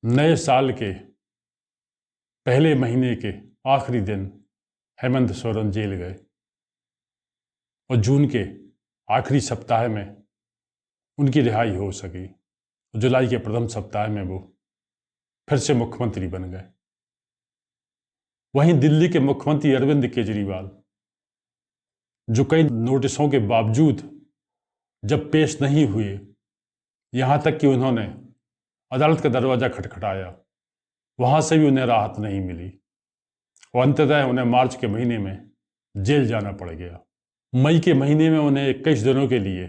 नए साल के पहले महीने के आखिरी दिन हेमंत सोरेन जेल गए और जून के आखिरी सप्ताह में उनकी रिहाई हो सकी। जुलाई के प्रथम सप्ताह में वो फिर से मुख्यमंत्री बन गए। वहीं दिल्ली के मुख्यमंत्री अरविंद केजरीवाल, जो कई नोटिसों के बावजूद जब पेश नहीं हुए, यहाँ तक कि उन्होंने अदालत का दरवाजा खटखटाया, वहाँ से भी उन्हें राहत नहीं मिली और अंततः उन्हें मार्च के महीने में जेल जाना पड़ गया। मई के महीने में उन्हें 21 दिनों के लिए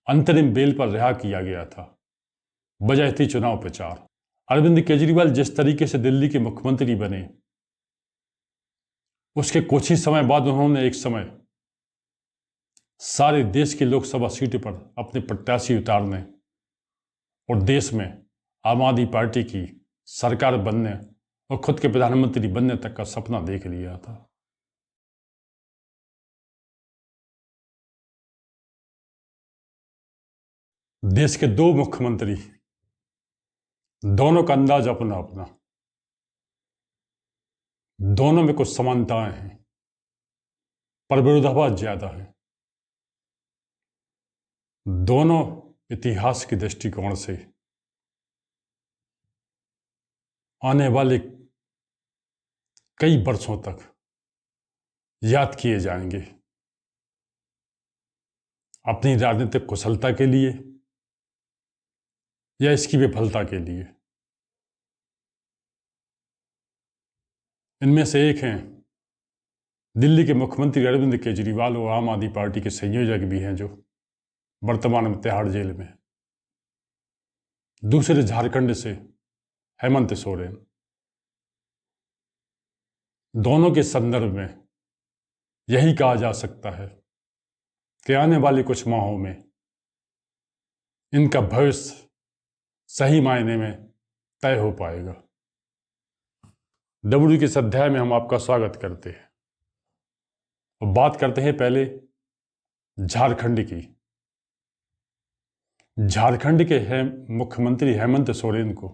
अंतरिम बेल पर रिहा किया गया था। वजह थी चुनाव प्रचार। अरविंद केजरीवाल जिस तरीके से दिल्ली के मुख्यमंत्री बने, उसके कुछ ही समय बाद उन्होंने एक समय सारे देश की लोकसभा सीटों पर अपने प्रत्याशी उतारने और देश में आम आदमी पार्टी की सरकार बनने और खुद के प्रधानमंत्री बनने तक का सपना देख लिया था। देश के दो मुख्यमंत्री, दोनों का अंदाज अपना अपना, दोनों में कुछ समानताएं हैं पर विरोधाभास ज्यादा है। दोनों इतिहास के दृष्टिकोण से आने वाले कई वर्षों तक याद किए जाएंगे अपनी राजनीतिक कुशलता के लिए या इसकी विफलता के लिए। इनमें से एक हैं दिल्ली के मुख्यमंत्री अरविंद केजरीवाल और आम आदमी पार्टी के संयोजक भी हैं, जो वर्तमान में तिहाड़ जेल में है। दूसरे झारखंड से हेमंत सोरेन। दोनों के संदर्भ में यही कहा जा सकता है कि आने वाले कुछ माहों में इनका भविष्य सही मायने में तय हो पाएगा। डब्ल्यू के इस अध्याय में हम आपका स्वागत करते हैं और बात करते हैं पहले झारखंड की। झारखंड के मुख्यमंत्री हेमंत सोरेन को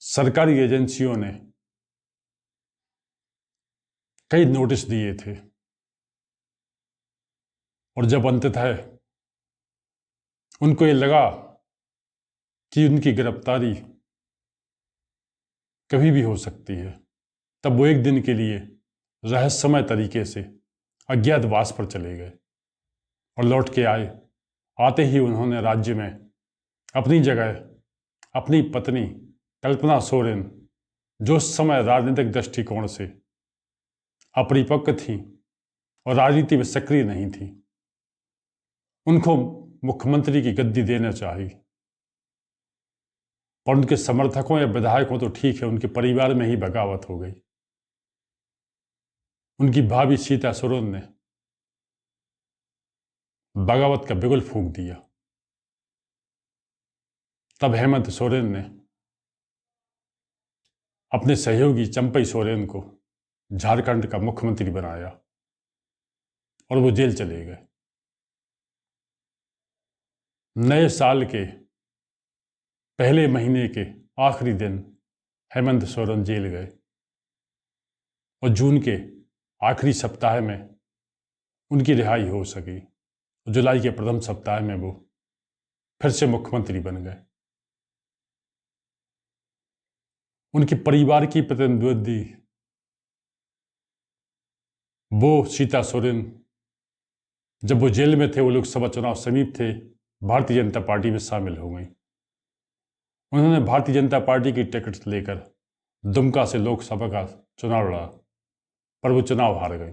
सरकारी एजेंसियों ने कई नोटिस दिए थे और जब अंततः उनको ये लगा कि उनकी गिरफ्तारी कभी भी हो सकती है, तब वो एक दिन के लिए रहस्यमय तरीके से अज्ञातवास पर चले गए और लौट के आए। आते ही उन्होंने राज्य में अपनी जगह अपनी पत्नी कल्पना सोरेन, जो उस समय राजनीतिक दृष्टिकोण से अपरिपक्व थी और राजनीति में सक्रिय नहीं थी, उनको मुख्यमंत्री की गद्दी देना चाहिए। पर उनके समर्थकों या विधायकों तो ठीक है, उनके परिवार में ही बगावत हो गई। उनकी भाभी सीता सोरेन ने बगावत का बिगुल फूंक दिया। तब हेमंत सोरेन ने अपने सहयोगी चंपई सोरेन को झारखंड का मुख्यमंत्री बनाया और वो जेल चले गए। नए साल के पहले महीने के आखिरी दिन हेमंत सोरेन जेल गए और जून के आखिरी सप्ताह में उनकी रिहाई हो सकी। जुलाई के प्रथम सप्ताह में वो फिर से मुख्यमंत्री बन गए। उनके परिवार की प्रतिनिधि वो सीता सोरेन, जब वो जेल में थे, वो लोकसभा चुनाव समीप थे, भारतीय जनता पार्टी में शामिल हो गई। उन्होंने भारतीय जनता पार्टी की टिकट लेकर दुमका से लोकसभा का चुनाव लड़ा, पर वो चुनाव हार गए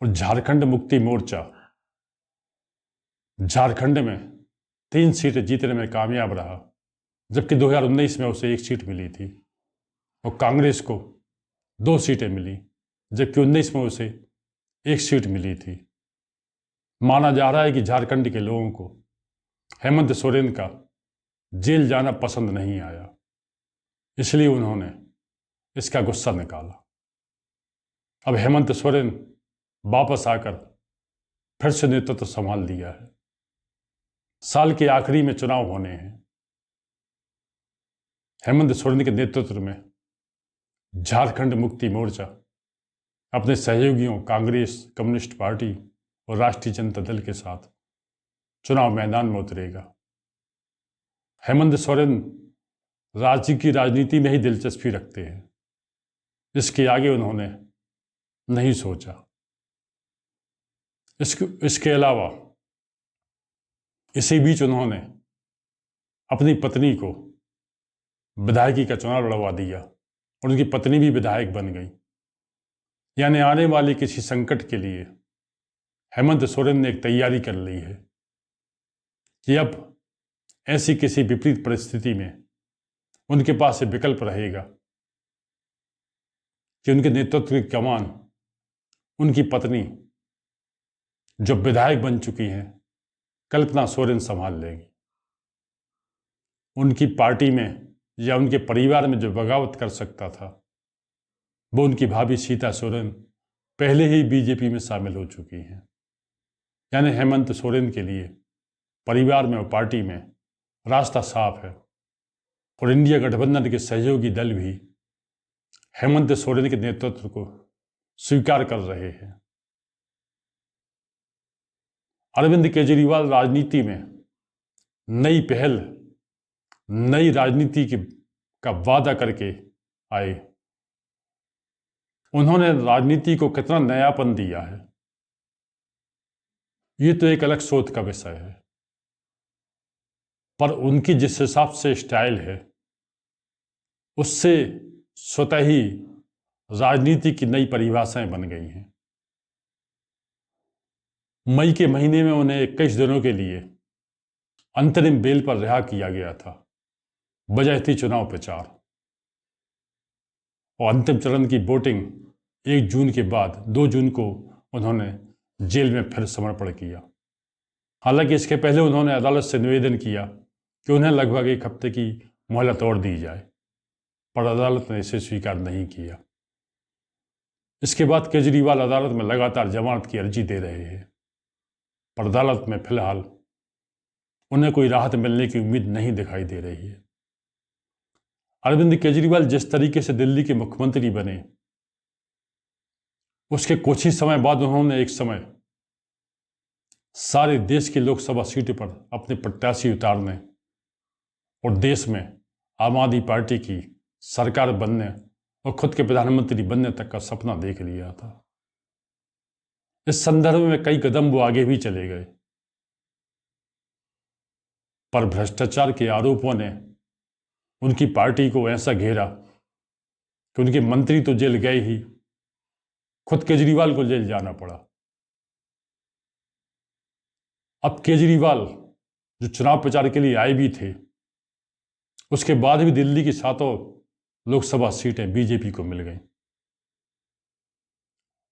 और झारखंड मुक्ति मोर्चा झारखंड में 3 सीटें जीतने में कामयाब रहा, जबकि 2019 में उसे 1 सीट मिली थी और कांग्रेस को 2 सीटें मिली, जबकि 19 में उसे 1 सीट मिली थी। माना जा रहा है कि झारखंड के लोगों को हेमंत सोरेन का जेल जाना पसंद नहीं आया, इसलिए उन्होंने इसका गुस्सा निकाला। अब हेमंत सोरेन वापस आकर फिर से नेतृत्व संभाल लिया है। साल के आखिरी में चुनाव होने हैं हेमंत सोरेन के नेतृत्व में झारखंड मुक्ति मोर्चा अपने सहयोगियों कांग्रेस, कम्युनिस्ट पार्टी और राष्ट्रीय जनता दल के साथ चुनाव मैदान में उतरेगा। हेमंत सोरेन राज्य की राजनीति में ही दिलचस्पी रखते हैं, इसके आगे उन्होंने नहीं सोचा। इसके अलावा इसी बीच उन्होंने अपनी पत्नी को विधायकी का चुनाव लड़वा दिया और उनकी पत्नी भी विधायक बन गई। यानी आने वाले किसी संकट के लिए हेमंत सोरेन ने एक तैयारी कर ली है कि अब ऐसी किसी विपरीत परिस्थिति में उनके पास ये विकल्प रहेगा कि उनके नेतृत्व की कमान उनकी पत्नी जो विधायक बन चुकी हैं कल्पना सोरेन संभाल लेगी। उनकी पार्टी में या उनके परिवार में जो बगावत कर सकता था वो उनकी भाभी सीता सोरेन पहले ही बीजेपी में शामिल हो चुकी हैं। यानी हेमंत सोरेन के लिए परिवार में और पार्टी में रास्ता साफ है और इंडिया गठबंधन के सहयोगी दल भी हेमंत सोरेन के नेतृत्व को स्वीकार कर रहे हैं। अरविंद केजरीवाल राजनीति में नई पहल, नई राजनीति का वादा करके आए। उन्होंने राजनीति को कितना नयापन दिया है ये तो एक अलग शोध का विषय है, पर उनकी जिस हिसाब से स्टाइल है उससे स्वतः ही राजनीति की नई परिभाषाएं बन गई हैं। मई के महीने में उन्हें 21 दिनों के लिए अंतरिम बेल पर रिहा किया गया था। वजह थी चुनाव प्रचार और अंतिम चरण की वोटिंग 1 जून के बाद 2 जून को उन्होंने जेल में फिर समर्पण किया। हालांकि इसके पहले उन्होंने अदालत से निवेदन किया कि उन्हें लगभग 1 हफ्ते की मोहलत और दी जाए, पर अदालत ने इसे स्वीकार नहीं किया। इसके बाद केजरीवाल अदालत में लगातार जमानत की अर्जी दे रहे हैं, पर अदालत में फिलहाल उन्हें कोई राहत मिलने की उम्मीद नहीं दिखाई दे रही है। अरविंद केजरीवाल जिस तरीके से दिल्ली के मुख्यमंत्री बने उसके कुछ ही समय बाद उन्होंने एक समय सारे देश की लोकसभा सीटों पर अपने प्रत्याशी उतारने और देश में आम आदमी पार्टी की सरकार बनने और खुद के प्रधानमंत्री बनने तक का सपना देख लिया था। इस संदर्भ में कई कदम वो आगे भी चले गए, पर भ्रष्टाचार के आरोपों ने उनकी पार्टी को ऐसा घेरा कि उनके मंत्री तो जेल गए ही, खुद केजरीवाल को जेल जाना पड़ा। अब केजरीवाल जो चुनाव प्रचार के लिए आए भी थे उसके बाद भी दिल्ली की 7 लोकसभा सीटें बीजेपी को मिल गई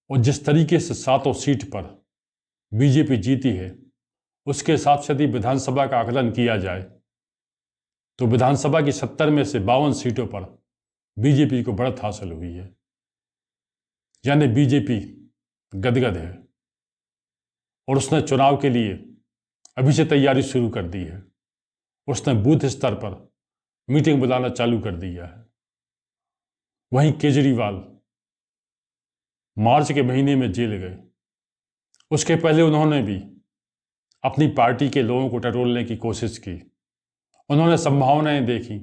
और जिस तरीके से 7 सीट पर बीजेपी जीती है उसके हिसाब से यदि विधानसभा का आकलन किया जाए तो विधानसभा की 70 में से 52 सीटों पर बीजेपी को बढ़त हासिल हुई है। यानी बीजेपी गदगद है और उसने चुनाव के लिए अभी से तैयारी शुरू कर दी है। उसने बूथ स्तर पर मीटिंग बुलाना चालू कर दिया है। वहीं केजरीवाल मार्च के महीने में जेल गए, उसके पहले उन्होंने भी अपनी पार्टी के लोगों को टटोलने की कोशिश की। उन्होंने संभावनाएं देखी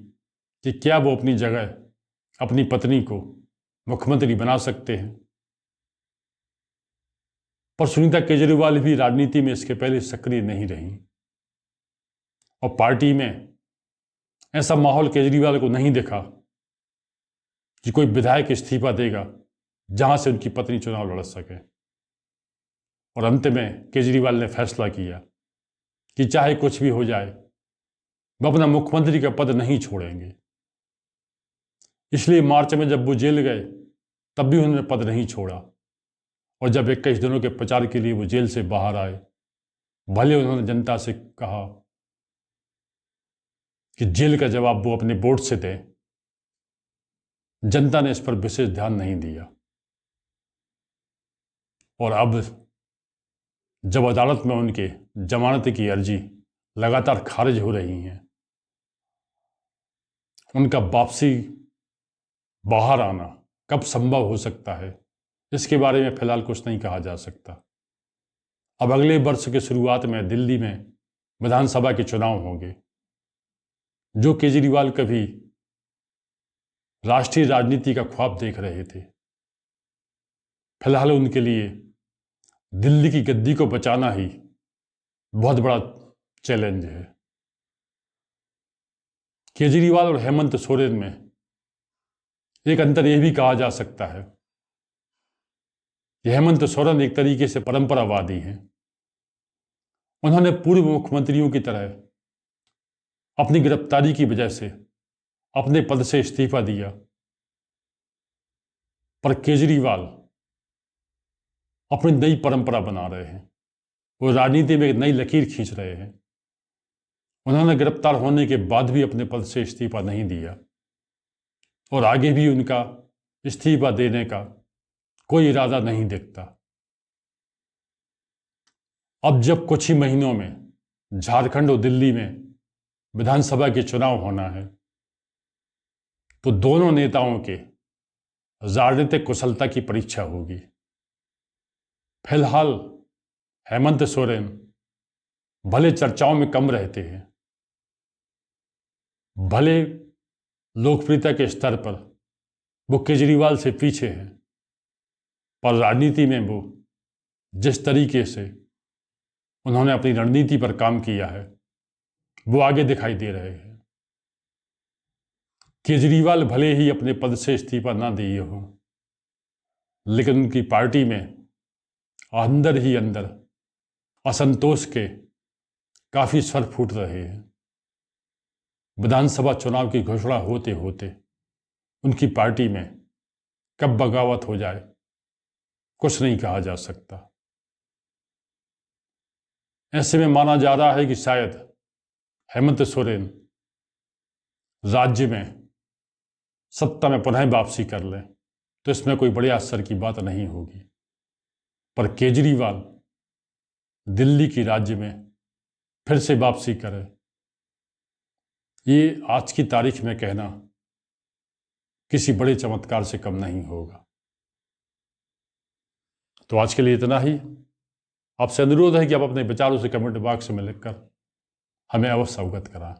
कि क्या वो अपनी जगह अपनी पत्नी को मुख्यमंत्री बना सकते हैं, पर सुनीता केजरीवाल भी राजनीति में इसके पहले सक्रिय नहीं रही और पार्टी में ऐसा माहौल केजरीवाल को नहीं दिखा कि कोई विधायक इस्तीफा देगा जहां से उनकी पत्नी चुनाव लड़ सके। और अंत में केजरीवाल ने फैसला किया कि चाहे कुछ भी हो जाए वो अपना मुख्यमंत्री का पद नहीं छोड़ेंगे। इसलिए मार्च में जब वो जेल गए तब भी उन्होंने पद नहीं छोड़ा और जब 21 दिनों के प्रचार के लिए वो जेल से बाहर आए, भले उन्होंने जनता से कहा कि जेल का जवाब वो अपने वोट से दें, जनता ने इस पर विशेष ध्यान नहीं दिया। और अब जब अदालत में उनके जमानत की अर्जी लगातार खारिज हो रही हैं उनका वापसी बाहर आना कब संभव हो सकता है, इसके बारे में फिलहाल कुछ नहीं कहा जा सकता। अब अगले वर्ष के शुरुआत में दिल्ली में विधानसभा के चुनाव होंगे। जो केजरीवाल कभी राष्ट्रीय राजनीति का ख्वाब देख रहे थे, फिलहाल उनके लिए दिल्ली की गद्दी को बचाना ही बहुत बड़ा चैलेंज है। केजरीवाल और हेमंत सोरेन में एक अंतर यह भी कहा जा सकता है कि हेमंत सोरेन एक तरीके से परंपरावादी हैं। उन्होंने पूर्व मुख्यमंत्रियों की तरह अपनी गिरफ्तारी की वजह से अपने पद से इस्तीफा दिया, पर केजरीवाल अपनी नई परंपरा बना रहे हैं। वो राजनीति में एक नई लकीर खींच रहे हैं। उन्होंने गिरफ्तार होने के बाद भी अपने पद से इस्तीफा नहीं दिया और आगे भी उनका इस्तीफा देने का कोई इरादा नहीं दिखता। अब जब कुछ ही महीनों में झारखंड और दिल्ली में विधानसभा के चुनाव होना है, तो दोनों नेताओं के राजनीतिक कुशलता की परीक्षा होगी। फिलहाल हेमंत सोरेन भले चर्चाओं में कम रहते हैं, भले लोकप्रियता के स्तर पर वो केजरीवाल से पीछे हैं, पर राजनीति में वो जिस तरीके से उन्होंने अपनी रणनीति पर काम किया है, वो आगे दिखाई दे रहे हैं। केजरीवाल भले ही अपने पद से इस्तीफा ना दिए हों, लेकिन उनकी पार्टी में अंदर ही अंदर असंतोष के काफी स्वर फूट रहे हैं। विधानसभा चुनाव की घोषणा होते होते उनकी पार्टी में कब बगावत हो जाए, कुछ नहीं कहा जा सकता। ऐसे में माना जा रहा है कि शायद हेमंत सोरेन राज्य में सत्ता में पुनः वापसी कर लें, तो इसमें कोई बड़े आश्चर्य की बात नहीं होगी। पर केजरीवाल दिल्ली की राज्य में फिर से वापसी करे, ये आज की तारीख में कहना किसी बड़े चमत्कार से कम नहीं होगा। तो आज के लिए इतना ही। आपसे अनुरोध है कि आप अपने विचारों से कमेंट बॉक्स में लिखकर हमें अवश्य अवगत कराएं।